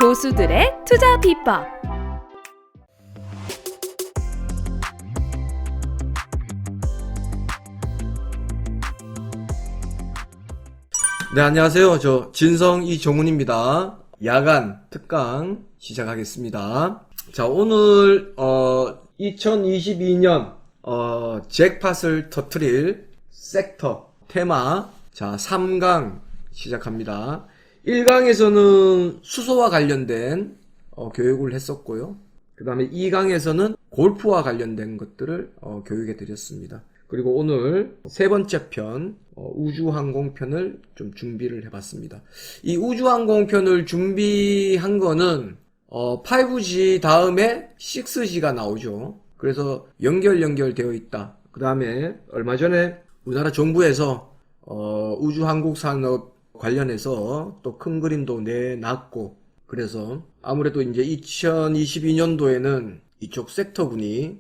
고수들의 투자 비법. 네, 안녕하세요. 저 진성 이종훈입니다. 야간 특강 시작하겠습니다. 자, 오늘 2022년 잭팟을 터트릴 섹터 테마, 자 3강 시작합니다. 1강에서는 수소와 관련된 교육을 했었고요. 그 다음에 2강에서는 골프와 관련된 것들을 교육해 드렸습니다. 그리고 오늘 세 번째 편 우주항공편을 좀 준비를 해봤습니다. 이 우주항공편을 준비한 거는 5G 다음에 6G가 나오죠. 그래서 연결되어 있다. 그 다음에 얼마 전에 우리나라 정부에서 우주항공산업 관련해서 또 큰 그림도 내놨고, 그래서 아무래도 이제 2022년도에는 이쪽 섹터분이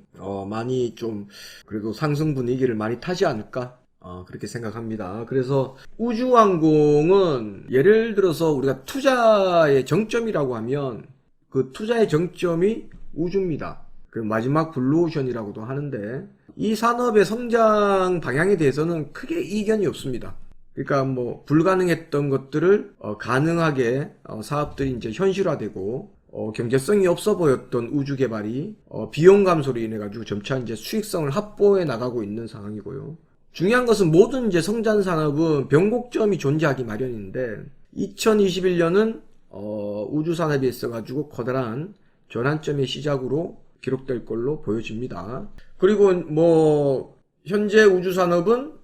많이 좀 그래도 상승 분위기를 많이 타지 않을까 그렇게 생각합니다. 그래서 우주항공은 예를 들어서 우리가 투자의 정점이라고 하면 그 투자의 정점이 우주입니다. 그 마지막 블루오션이라고도 하는데, 이 산업의 성장 방향에 대해서는 크게 이견이 없습니다. 그러니까 뭐 불가능했던 것들을 가능하게 사업들이 이제 현실화되고, 경제성이 없어 보였던 우주 개발이 비용 감소로 인해 가지고 점차 이제 수익성을 확보해 나가고 있는 상황이고요. 중요한 것은 모든 이제 성장 산업은 변곡점이 존재하기 마련인데, 2021년은 우주 산업에 있어 가지고 커다란 전환점의 시작으로 기록될 걸로 보여집니다. 그리고 뭐 현재 우주 산업은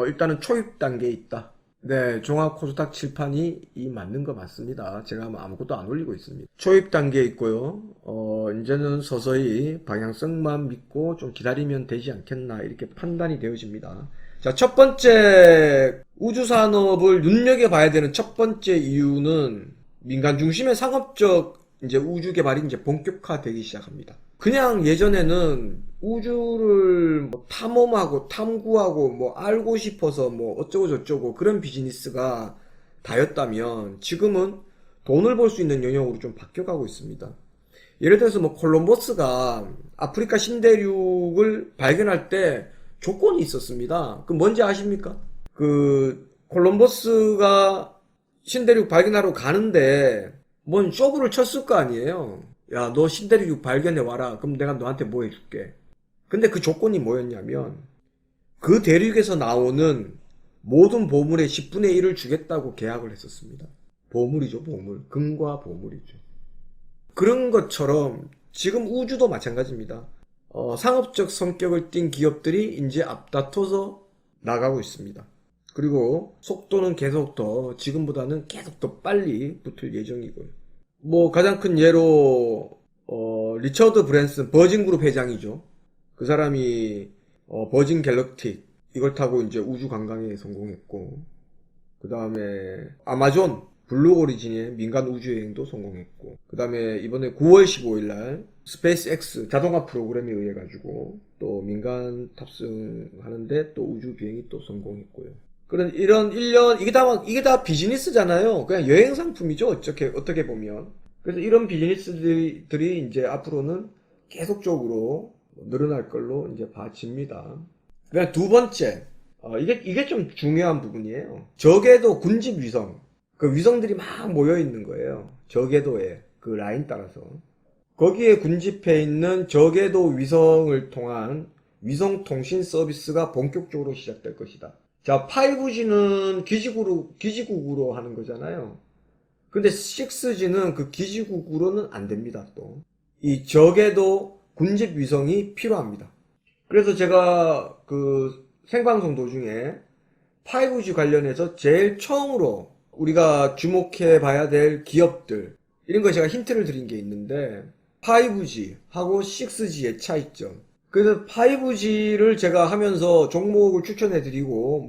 일단은 초입 단계에 있다. 네, 종합 코스닥 칠판이 맞는 거 맞습니다. 제가 아무것도 안 올리고 있습니다. 초입 단계에 있고요. 이제는 서서히 방향성만 믿고 좀 기다리면 되지 않겠나, 이렇게 판단이 되어집니다. 자, 첫 번째 우주 산업을 눈여겨봐야 되는 첫 번째 이유는 민간 중심의 상업적 이제 우주 개발이 이제 본격화되기 시작합니다. 그냥 예전에는 우주를 뭐 탐험하고 탐구하고 뭐 알고 싶어서 뭐 어쩌고 저쩌고 그런 비즈니스가 다였다면, 지금은 돈을 벌 수 있는 영역으로 좀 바뀌어가고 있습니다. 예를 들어서 뭐 콜럼버스가 아프리카 신대륙을 발견할 때 조건이 있었습니다. 그 뭔지 아십니까? 그 콜럼버스가 신대륙 발견하러 가는데 뭔 쇼부를 쳤을 거 아니에요. 야, 너 신대륙 발견해 와라. 그럼 내가 너한테 뭐 해줄게. 근데 그 조건이 뭐였냐면, 그 대륙에서 나오는 모든 보물의 10분의 1을 주겠다고 계약을 했었습니다. 보물이죠, 보물. 금과 보물이죠. 그런 것처럼 지금 우주도 마찬가지입니다. 상업적 성격을 띈 기업들이 이제 앞다퉈서 나가고 있습니다. 그리고 속도는 계속 더, 지금보다는 계속 더 빨리 붙을 예정이고요. 뭐 가장 큰 예로 리처드 브랜슨, 버진그룹 회장이죠. 그 사람이 버진 갤럭틱 이걸 타고 이제 우주 관광에 성공했고, 그 다음에 아마존 블루 오리진의 민간 우주 여행도 성공했고, 그 다음에 이번에 9월 15일 날 스페이스 X 자동화 프로그램에 의해 가지고 또 민간 탑승하는데 또 우주 비행이 또 성공했고요. 그런 이런 일련, 이게 다 비즈니스잖아요. 그냥 여행 상품이죠, 어떻게 보면. 그래서 이런 비즈니스들이 이제 앞으로는 계속적으로 늘어날 걸로 이제 봐집니다. 그냥 두 번째, 이게 좀 중요한 부분이에요. 저궤도 군집 위성, 그 위성들이 막 모여 있는 거예요. 저궤도에 그 라인 따라서. 거기에 군집해 있는 저궤도 위성을 통한 위성 통신 서비스가 본격적으로 시작될 것이다. 자, 5G는 기지국으로 하는 거잖아요. 근데 6G는 그 기지국으로는 안 됩니다, 또. 이 저궤도 군집 위성이 필요합니다. 그래서 제가 그 생방송 도중에 5G 관련해서 제일 처음으로 우리가 주목해 봐야 될 기업들, 이런 거 제가 힌트를 드린 게 있는데, 5G하고 6G의 차이점. 그래서 5G를 제가 하면서 종목을 추천해드리고,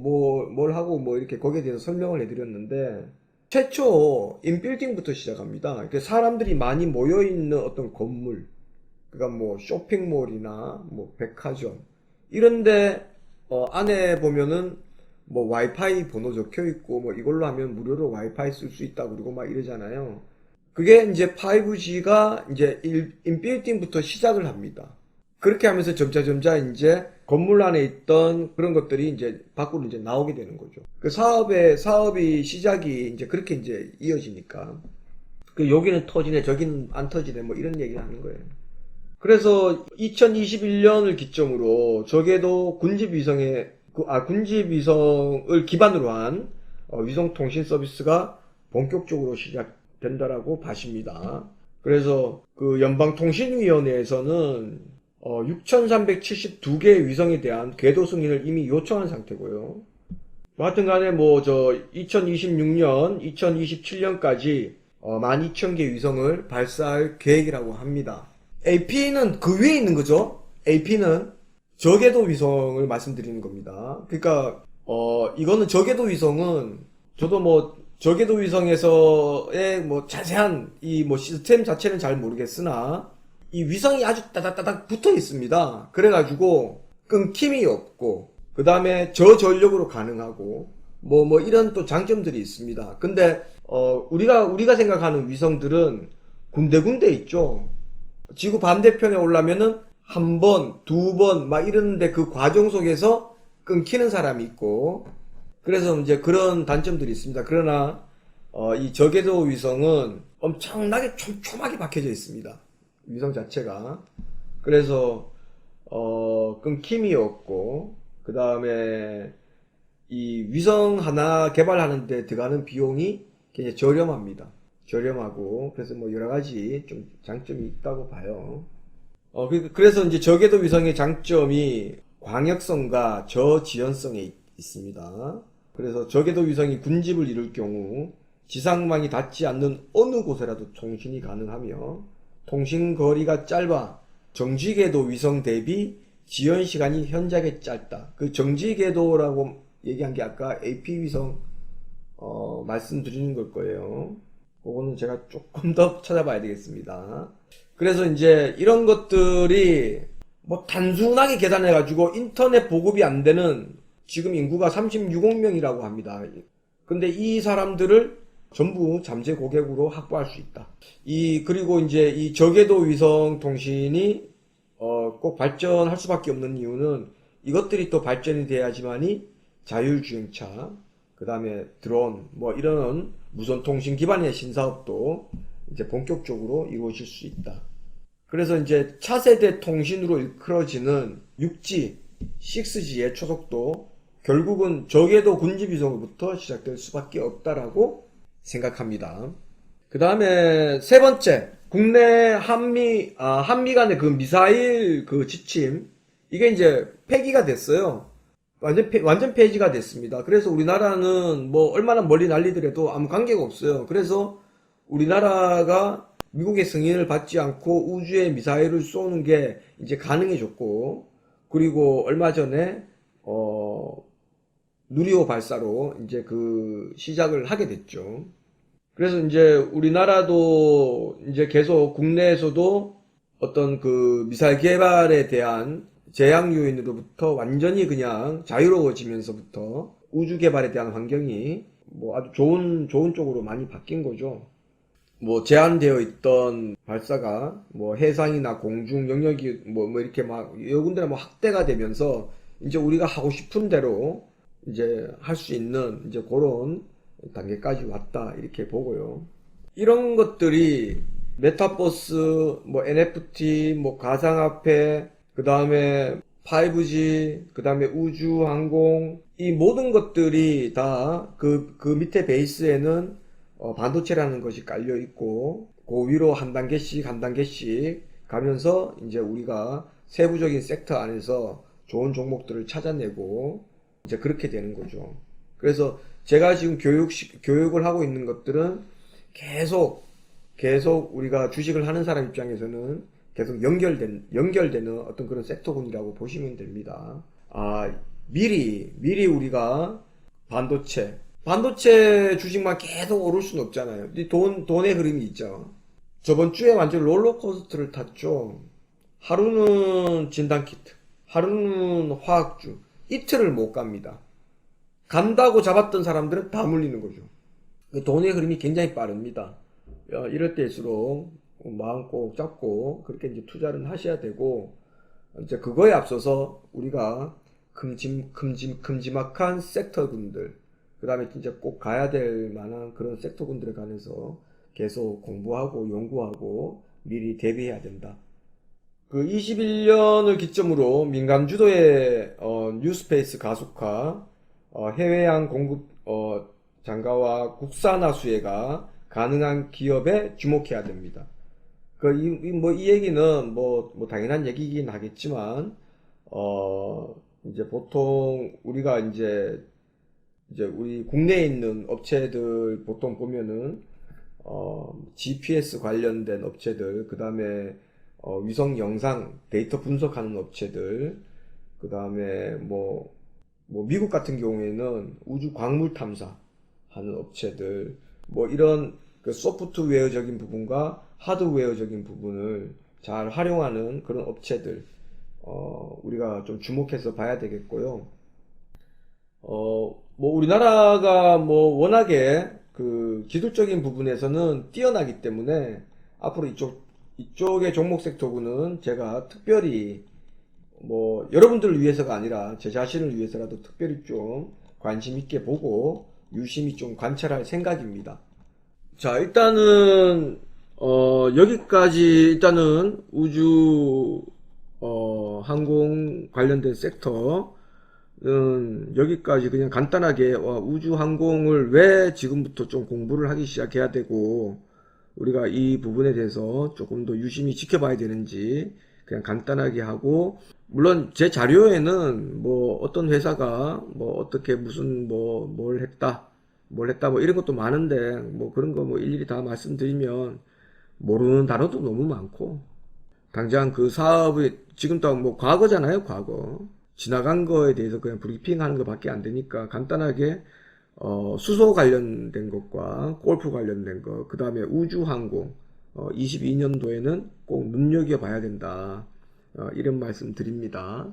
뭘 하고 이렇게 거기에 대해서 설명을 해드렸는데, 최초 인빌딩부터 시작합니다. 그러니까 사람들이 많이 모여있는 어떤 건물, 그러니까 뭐 쇼핑몰이나 뭐 백화점, 이런데 안에 보면은 뭐 와이파이 번호 적혀 있고 뭐 이걸로 하면 무료로 와이파이 쓸 수 있다 그러고 막 이러잖아요. 그게 이제 5G가 이제 인빌딩부터 시작을 합니다. 그렇게 하면서 점차 이제 건물 안에 있던 그런 것들이 이제 밖으로 이제 나오게 되는 거죠. 그 사업이 시작이 이제 그렇게 이제 이어지니까. 그 여기는 터지네, 저기는 안 터지네, 뭐 이런 얘기 하는 거예요. 그래서 2021년을 기점으로 저궤도 군집위성을 기반으로 한 위성통신 서비스가 본격적으로 시작된다라고 봐집니다. 그래서 그 연방통신위원회에서는 6,372개의 위성에 대한 궤도 승인을 이미 요청한 상태고요. 하여튼 간에 2026년, 2027년까지 12,000개 위성을 발사할 계획이라고 합니다. AP는 그 위에 있는 거죠. AP는 저궤도 위성을 말씀드리는 겁니다. 그러니까 이거는 저궤도 위성은 저도 저궤도 위성에서의 자세한 이 시스템 자체는 잘 모르겠으나 이 위성이 아주 따닥따닥 붙어 있습니다. 그래가지고 끊김이 없고 그 다음에 저전력으로 가능하고 이런 또 장점들이 있습니다. 근데 우리가 생각하는 위성들은 군데군데 있죠. 지구 반대편에 오려면은 한 번, 두 번 이러는데 그 과정 속에서 끊기는 사람이 있고 그래서 이제 그런 단점들이 있습니다. 그러나 이 저궤도 위성은 엄청나게 촘촘하게 박혀져 있습니다. 위성 자체가. 그래서 끊김이 없고 그 다음에 이 위성 하나 개발하는데 들어가는 비용이 굉장히 저렴합니다. 저렴하고 그래서 여러 가지 좀 장점이 있다고 봐요. 그래서 이제 저궤도 위성의 장점이 광역성과 저지연성에 있습니다. 그래서 저궤도 위성이 군집을 이룰 경우 지상망이 닿지 않는 어느 곳에라도 통신이 가능하며 통신 거리가 짧아 정지궤도 위성 대비 지연 시간이 현저하게 짧다. 그 정지궤도라고 얘기한 게 아까 AP 위성 말씀드리는 걸 거예요. 그거는 제가 조금 더 찾아봐야 되겠습니다. 그래서 이제 이런 것들이 단순하게 계산해가지고 인터넷 보급이 안 되는 지금 인구가 36억 명이라고 합니다. 근데 이 사람들을 전부 잠재 고객으로 확보할 수 있다. 그리고 이제 이 저궤도 위성 통신이 꼭 발전할 수밖에 없는 이유는 이것들이 또 발전이 돼야지만이 자율주행차, 그 다음에 드론, 이런 무선 통신 기반의 신사업도 이제 본격적으로 이루어질 수 있다. 그래서 이제 차세대 통신으로 일컬어지는 6G, 6G의 초속도 결국은 저궤도 군집위성으로부터 시작될 수밖에 없다라고 생각합니다. 그 다음에 세 번째, 국내 한미 간의 그 미사일 그 지침, 이게 이제 폐기가 됐어요. 완전 폐지가 됐습니다. 그래서 우리나라는 얼마나 멀리 날리더라도 아무 관계가 없어요. 그래서 우리나라가 미국의 승인을 받지 않고 우주에 미사일을 쏘는 게 이제 가능해졌고, 그리고 얼마 전에 누리호 발사로 이제 그 시작을 하게 됐죠. 그래서 이제 우리나라도 이제 계속 국내에서도 어떤 그 미사일 개발에 대한 제약 요인으로부터 완전히 그냥 자유로워지면서부터 우주 개발에 대한 환경이 아주 좋은 쪽으로 많이 바뀐 거죠. 제한되어 있던 발사가 해상이나 공중 영역이 이렇게 여러 군데나 확대가 되면서 이제 우리가 하고 싶은 대로 이제 할 수 있는 이제 그런 단계까지 왔다 이렇게 보고요. 이런 것들이 메타버스, NFT, 가상화폐, 그 다음에 5G, 그 다음에 우주, 항공, 이 모든 것들이 다 그 밑에 베이스에는 반도체라는 것이 깔려 있고, 그 위로 한 단계씩 가면서 이제 우리가 세부적인 섹터 안에서 좋은 종목들을 찾아내고, 이제 그렇게 되는 거죠. 그래서 제가 지금 교육을 하고 있는 것들은 계속 우리가 주식을 하는 사람 입장에서는 계속 연결되는 어떤 그런 섹터군이라고 보시면 됩니다. 미리 우리가 반도체 주식만 계속 오를 수는 없잖아요. 돈의 흐름이 있죠. 저번 주에 완전 롤러코스터를 탔죠. 하루는 진단키트, 하루는 화학주, 이틀을 못 갑니다. 간다고 잡았던 사람들은 다 물리는 거죠. 돈의 흐름이 굉장히 빠릅니다. 이럴 때일수록 마음 꼭 잡고 그렇게 이제 투자를 하셔야 되고, 이제 그거에 앞서서 우리가 큼지막한 섹터군들, 그 다음에 진짜 꼭 가야 될 만한 그런 섹터군들에 관해서 계속 공부하고 연구하고 미리 대비해야 된다. 그 21년을 기점으로 민간 주도의 뉴스페이스 가속화, 해외양 공급 장가와 국산화 수혜가 가능한 기업에 주목해야 됩니다. 이 얘기는 뭐 당연한 얘기긴 하겠지만, 이제 보통 우리가 이제 우리 국내에 있는 업체들 보통 보면은, GPS 관련된 업체들, 그 다음에 위성 영상 데이터 분석하는 업체들, 그 다음에 뭐 미국 같은 경우에는 우주 광물 탐사 하는 업체들, 뭐 이런 그 소프트웨어적인 부분과 하드웨어적인 부분을 잘 활용하는 그런 업체들, 우리가 좀 주목해서 봐야 되겠고요. 뭐 우리나라가 뭐 워낙에 그 기술적인 부분에서는 뛰어나기 때문에 앞으로 이쪽의 종목 섹터군은 제가 특별히 뭐 여러분들을 위해서가 아니라 제 자신을 위해서라도 특별히 좀 관심 있게 보고 유심히 좀 관찰할 생각입니다. 자, 일단은 여기까지 일단은 우주 항공 관련된 섹터는 여기까지 그냥 간단하게 우주 항공을 왜 지금부터 좀 공부를 하기 시작해야 되고 우리가 이 부분에 대해서 조금 더 유심히 지켜봐야 되는지 그냥 간단하게 하고, 물론 제 자료에는 뭐 어떤 회사가 뭐 어떻게 무슨 뭘 했다 뭐 이런 것도 많은데 뭐 그런 거 뭐 일일이 다 말씀드리면 모르는 단어도 너무 많고, 당장 그 사업이 지금 또 뭐 과거잖아요. 과거 지나간 거에 대해서 그냥 브리핑 하는 것밖에 안 되니까 간단하게 수소 관련된 것과 골프 관련된 것, 그 다음에 우주항공 22년도에는 꼭 눈여겨봐야 된다, 이런 말씀 드립니다.